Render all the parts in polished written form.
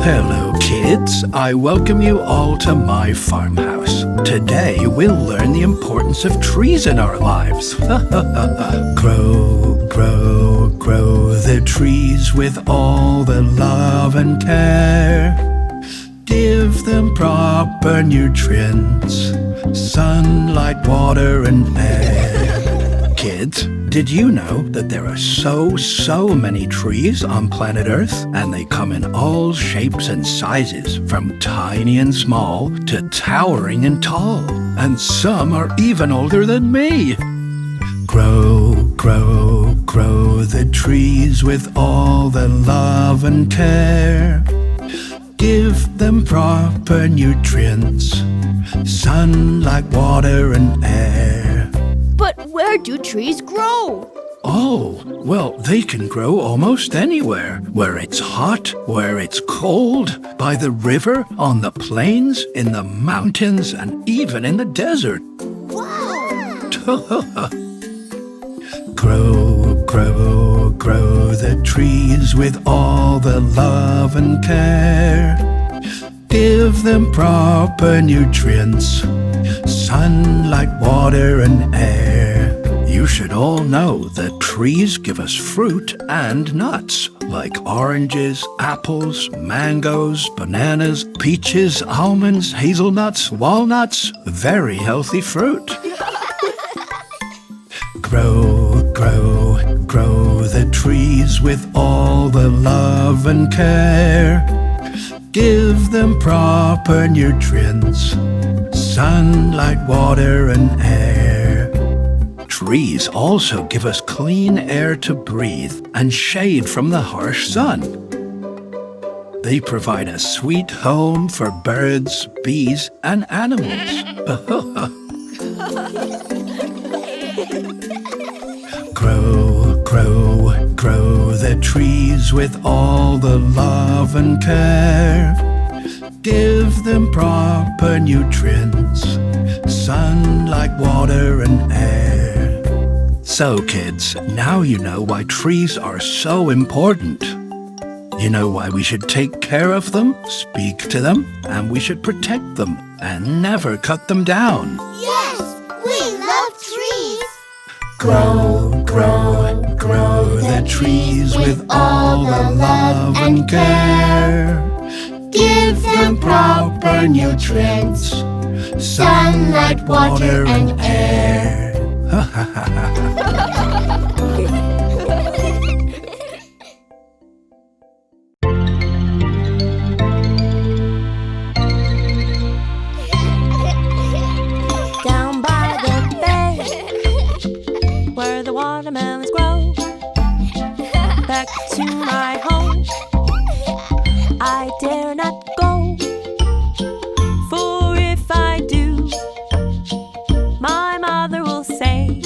Hello, kids. I welcome you all to my farmhouse. Today, we'll learn the importance of trees in our lives. Grow, grow, grow the trees with all the love and care. Give them proper nutrients, sunlight, water, and air. Kids, did you know that there are so many trees on planet Earth? And they come in all shapes and sizes, from tiny and small to towering and tall. And some are even older than me. Grow, grow, grow the trees with all the love and care. Give them proper nutrients, sunlight, water, and air. But where do trees grow? Oh, well, they can grow almost anywhere. Where it's hot, where it's cold, by the river, on the plains, in the mountains, and even in the desert. Wow! Grow, grow, grow the trees with all the love and care. Give them proper nutrients, sunlight, water, and air. You should all know that trees give us fruit and nuts, like oranges, apples, mangoes, bananas, peaches, almonds, hazelnuts, walnuts. Very healthy fruit. Grow, grow, grow the trees with all the love and care. Give them proper nutrients, sunlight, water, and air. Trees also give us clean air to breathe and shade from the harsh sun. They provide a sweet home for birds, bees, and animals. Grow, grow, grow the trees with all the love and care. Give them proper nutrients, sunlight, water, and air. So, kids, now you know why trees are so important. You know why we should take care of them, speak to them, and we should protect them and never cut them down. Yes, we love trees. Grow, grow, grow the trees with all the love and care. Give them proper nutrients, sunlight, water, and air. Down by the bay, where the watermelons grow, back to my home I dare not go. For if I do, my mother will say,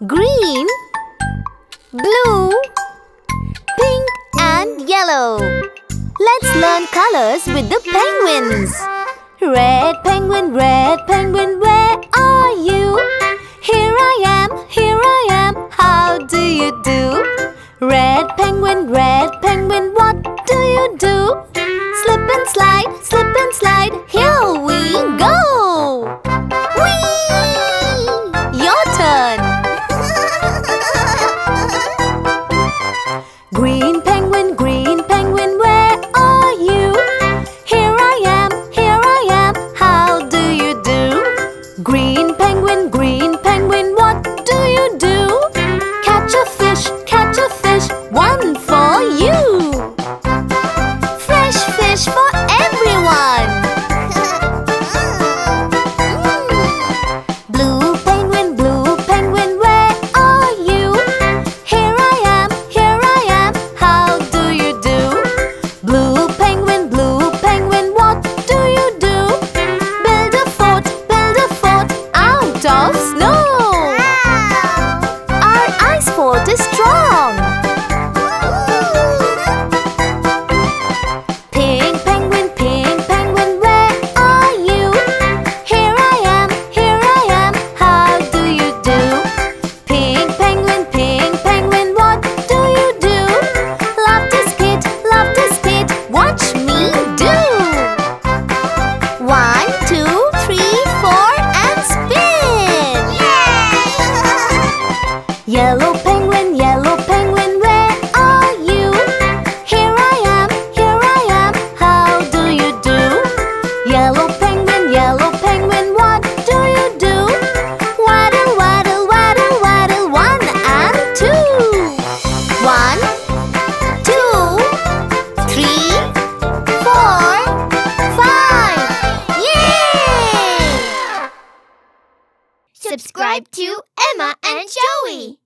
green, blue, pink and yellow. Let's learn colors with the penguins. Red penguin, where are you? Here I am, how do you do? Red penguin, what do you do? Slip and slide, here we go! Whee! Your turn! Green penguin, where are you? Here I am, how do you do? Green penguin, what do you do? Catch a fish, one for you! Fresh fish for everyone! Blue penguin, where are you? Here I am, how do you do? Blue penguin, what do you do? Build a fort out of snow! Our ice fort is strong! Pink penguin, where are you? Here I am, how do you do? Pink penguin, what do you do? Love to spit, watch me do! 1, 2, 3, 4 and spin! Yellow penguin, where are you? Here I am, how do you do? Yellow penguin, what do you do? Waddle, 1 and 2. 1, 2, 3, 4, 5. Yay! Subscribe to Emma and Joey.